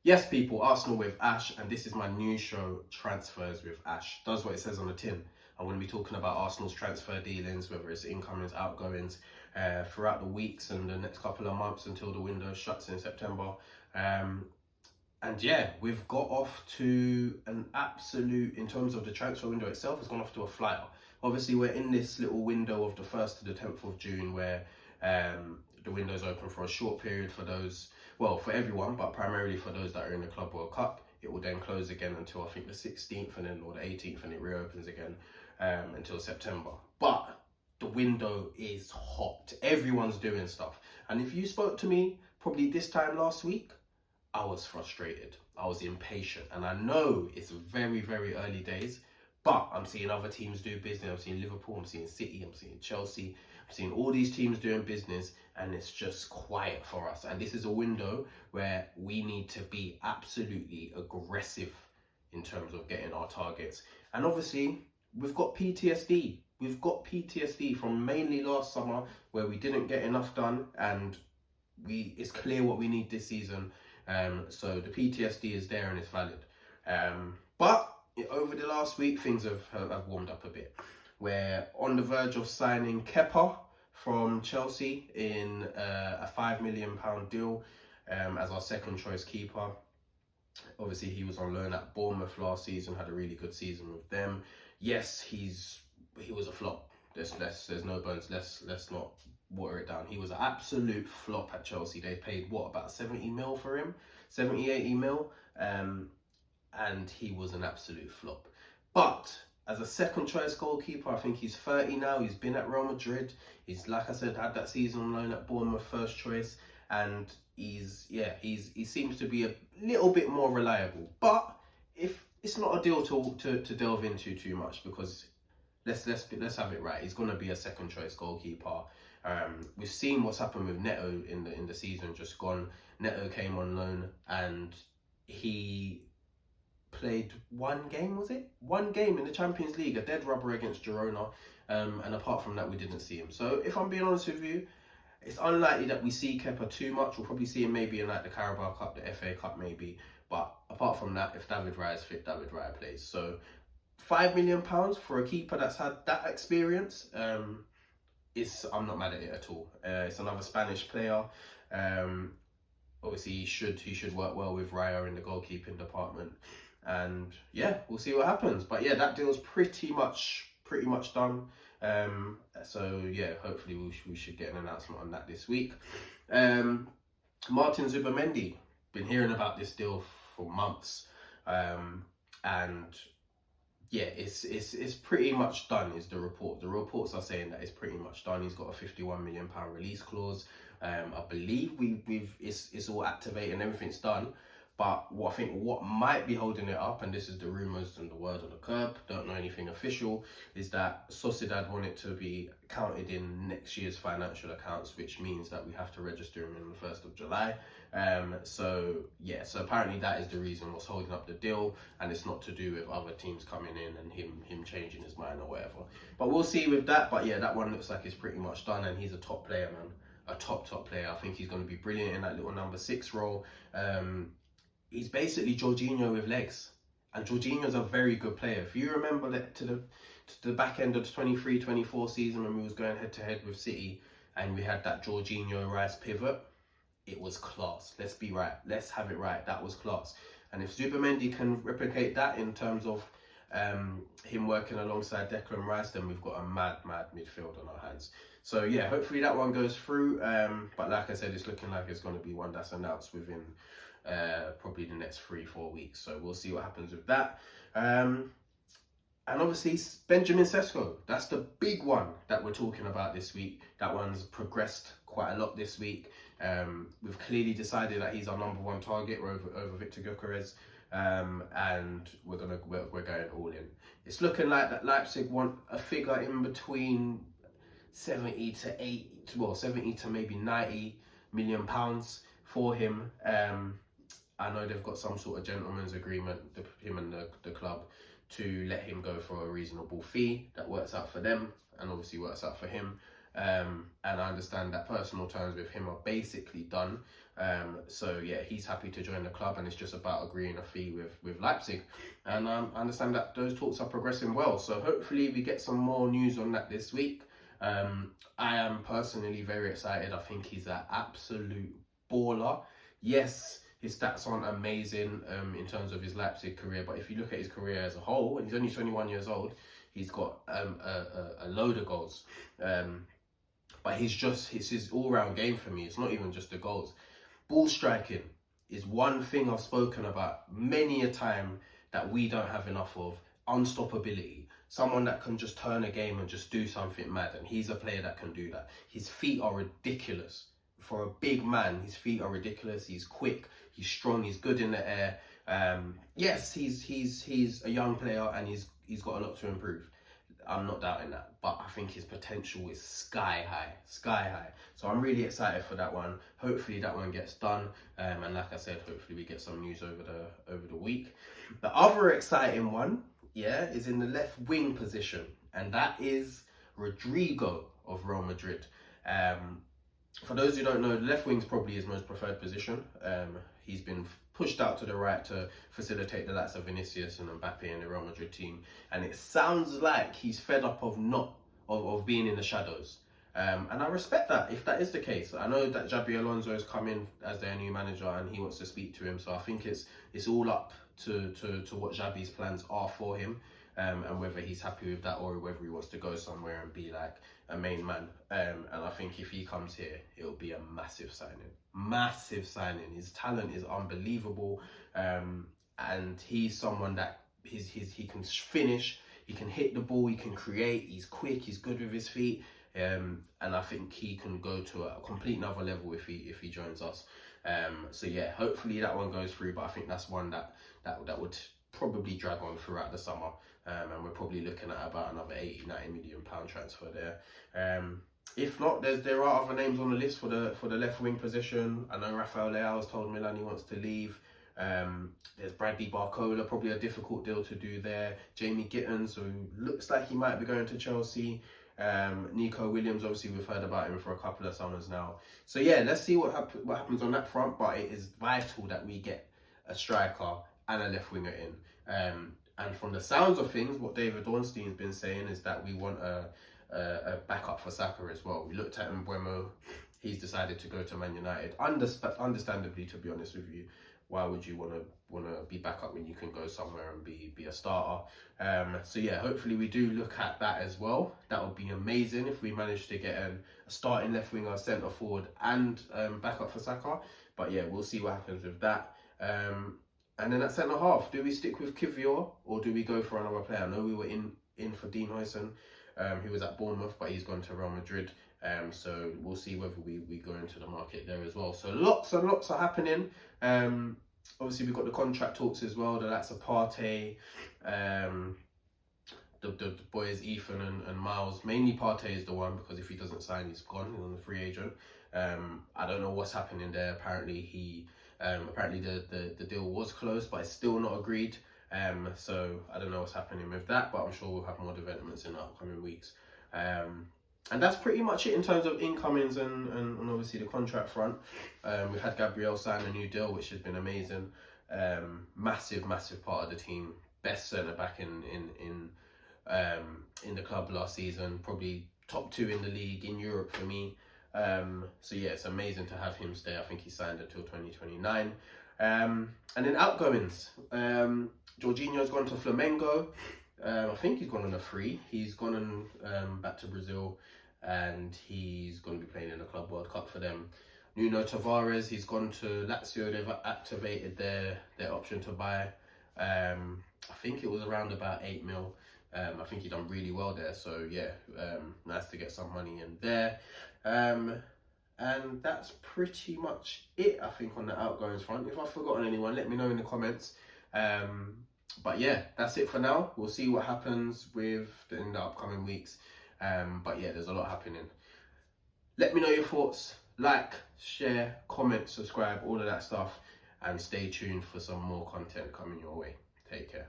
Yes, people, Arsenal with Ash, and this is my new show, Transfers with Ash. Does what it says on the tin. I'm going to be talking about Arsenal's transfer dealings, whether it's incomings, outgoings, throughout the weeks and the next couple of months until the window shuts in September. And yeah, we've got off to an absolute, in terms of the transfer window itself, it's gone off to a flyer. Obviously, we're in this little window of the 1st to the 10th of June where the window's open for a short period for those, well, for everyone, but primarily for those that are in the Club World Cup. It will then close again until I think the 16th and then or the 18th, and it reopens again until September. But the window is hot. Everyone's doing stuff. And if you spoke to me probably this time last week, I was frustrated. I was impatient. And I know it's very, very early days, but I'm seeing other teams do business. I'm seeing Liverpool, I'm seeing City, I'm seeing Chelsea, I'm seeing all these teams doing business, and it's just quiet for us. And this is a window where we need to be absolutely aggressive in terms of getting our targets. And obviously, we've got PTSD. We've got PTSD from mainly last summer where we didn't get enough done, and it's clear what we need this season. So the PTSD is there and it's valid. But over the last week, things have warmed up a bit. We're on the verge of signing Kepa from Chelsea in a £5 million deal as our second choice keeper. Obviously, he was on loan at Bournemouth last season, had a really good season with them. Yes, he was a flop. There's no bones. Let's not water it down. He was an absolute flop at Chelsea. They paid about 70 mil for him, 70, 80 mil, and he was an absolute flop. But as a second choice goalkeeper, I think he's 30 now. He's been at Real Madrid. He's, like I said, had that season on loan at Bournemouth, first choice, and he seems to be a little bit more reliable. But if it's not a deal to delve into too much, because let's have it right. He's going to be a second choice goalkeeper. We've seen what's happened with Neto in the season just gone. Neto came on loan and he played one game in the Champions League, a dead rubber against Girona, and apart from that we didn't see him. So if I'm being honest with you, it's unlikely that we see Kepa too much. We'll probably see him maybe in like the Carabao Cup, the FA Cup maybe, but apart from that, if David Raya is fit, David Raya plays. So £5 million for a keeper that's had that experience, I'm not mad at it at all. It's another Spanish player. Obviously he should work well with Raya in the goalkeeping department. And yeah, we'll see what happens. But yeah, that deal's pretty much done. So yeah, hopefully we should get an announcement on that this week. Martin Zubimendi, been hearing about this deal for months, and yeah, it's pretty much done. Is the report? The reports are saying that it's pretty much done. He's got a £51 million release clause. I believe it's all activated and everything's done. But what might be holding it up, and this is the rumours and the word on the curb, don't know anything official, is that Sociedad want it to be counted in next year's financial accounts, which means that we have to register him on the 1st of July. So apparently that is the reason what's holding up the deal, and it's not to do with other teams coming in and him changing his mind or whatever. But we'll see with that. But yeah, that one looks like it's pretty much done, and he's a top player, man. A top player. I think he's going to be brilliant in that little number 6 role. He's basically Jorginho with legs, and Jorginho's a very good player. If you remember that to the back end of the 23-24 season when we was going head to head with City, and we had that Jorginho Rice pivot, it was class. Let's have it right. That was class. And if Zubimendi can replicate that in terms of him working alongside Declan Rice, then we've got a mad midfield on our hands. So yeah, hopefully that one goes through. But like I said, it's looking like it's going to be one that's announced within probably the next 3-4 weeks. So we'll see what happens with that. And obviously Benjamin Sesko, that's the big one that we're talking about this week. That one's progressed quite a lot this week. We've clearly decided that he's our number 1 target over Victor Gyökeres. And we're going all in. It's looking like that Leipzig want a figure in between 70 to maybe 90 million pounds for him. I know they've got some sort of gentleman's agreement, him and the club, to let him go for a reasonable fee that works out for them and obviously works out for him. and I understand that personal terms with him are basically done. So yeah, he's happy to join the club, and it's just about agreeing a fee with Leipzig. And I understand that those talks are progressing well. So hopefully we get some more news on that this week. I am personally very excited. I think he's an absolute baller. Yes, his stats aren't amazing in terms of his Leipzig career, but if you look at his career as a whole, and he's only 21 years old, he's got a load of goals. But it's his all-round game for me. It's not even just the goals. Ball striking is one thing I've spoken about many a time that we don't have enough of. Unstoppability. Someone that can just turn a game and just do something mad, and he's a player that can do that. His feet are ridiculous. For a big man, his feet are ridiculous. He's quick, he's strong, he's good in the air. Yes, he's a young player, and he's got a lot to improve. I'm not doubting that, but I think his potential is sky high. So I'm really excited for that one. Hopefully that one gets done, and like I said, hopefully we get some news over the week. The other exciting one, yeah, is in the left wing position, and that is Rodrigo of Real Madrid. For those who don't know, the left wing's probably his most preferred position. He's been pushed out to the right to facilitate the likes of Vinicius and Mbappe in the Real Madrid team, and it sounds like he's fed up of being in the shadows. And I respect that if that is the case. I know that Xabi Alonso has come in as their new manager and he wants to speak to him, so I think it's all up to what Xabi's plans are for him, and whether he's happy with that or whether he wants to go somewhere and be like a main man. And I think if he comes here, it'll be a massive signing. His talent is unbelievable, and he's someone that he can finish, he can hit the ball, he can create, he's quick, he's good with his feet, and I think he can go to a complete another level if he joins us. So yeah, hopefully that one goes through, but I think that's one that would probably drag on throughout the summer, and we're probably looking at about another 80-90 million pound transfer there. If not, there are other names on the list for the left wing position. I know Rafael Leao's told Milan he wants to leave. There's Bradley Barcola, probably a difficult deal to do there. Jamie Gittens, who looks like he might be going to Chelsea. Nico Williams, obviously we've heard about him for a couple of summers now. So yeah, let's see what happens on that front. But it is vital that we get a striker and a left winger in. And from the sounds of things, what David Ornstein's been saying is that we want a backup for Saka as well. We looked at Mbeumo, he's decided to go to Man United. Understandably, to be honest with you, why would you want to be backup when you can go somewhere and be a starter? So yeah, hopefully we do look at that as well. That would be amazing if we manage to get a starting left winger, centre forward, and backup for Saka. But yeah, we'll see what happens with that. And then at centre half, do we stick with Kivior or do we go for another player? I know we were in for Dean Huijsen, who was at Bournemouth, but he's gone to Real Madrid. So we'll see whether we go into the market there as well. So lots and lots are happening. Obviously we've got the contract talks as well. That's a Partey, the boys Ethan and Miles. Mainly Partey is the one, because if he doesn't sign, he's gone. He's on the free agent. I don't know what's happening there. Apparently the deal was closed, but it's still not agreed. So I don't know what's happening with that, but I'm sure we'll have more developments in the upcoming weeks. And that's pretty much it in terms of incomings and obviously the contract front. We've had Gabriel sign a new deal, which has been amazing. Massive part of the team. Best centre back in the club last season. Probably top 2 in the league in Europe for me. So yeah, it's amazing to have him stay. I think he signed until 2029. And then outgoings. Jorginho's gone to Flamengo. I think he's gone on a free. He's gone back to Brazil, and he's going to be playing in the Club World Cup for them. Nuno Tavares, he's gone to Lazio. They've activated their option to buy. I think it was around about 8 mil. I think he done really well there. So yeah, nice to get some money in there. And that's pretty much it, I think, on the outgoings front. If I've forgotten anyone, let me know in the comments. But yeah, that's it for now. We'll see what happens in the upcoming weeks. But yeah, there's a lot happening. Let me know your thoughts. Like, share, comment, subscribe, all of that stuff. And stay tuned for some more content coming your way. Take care.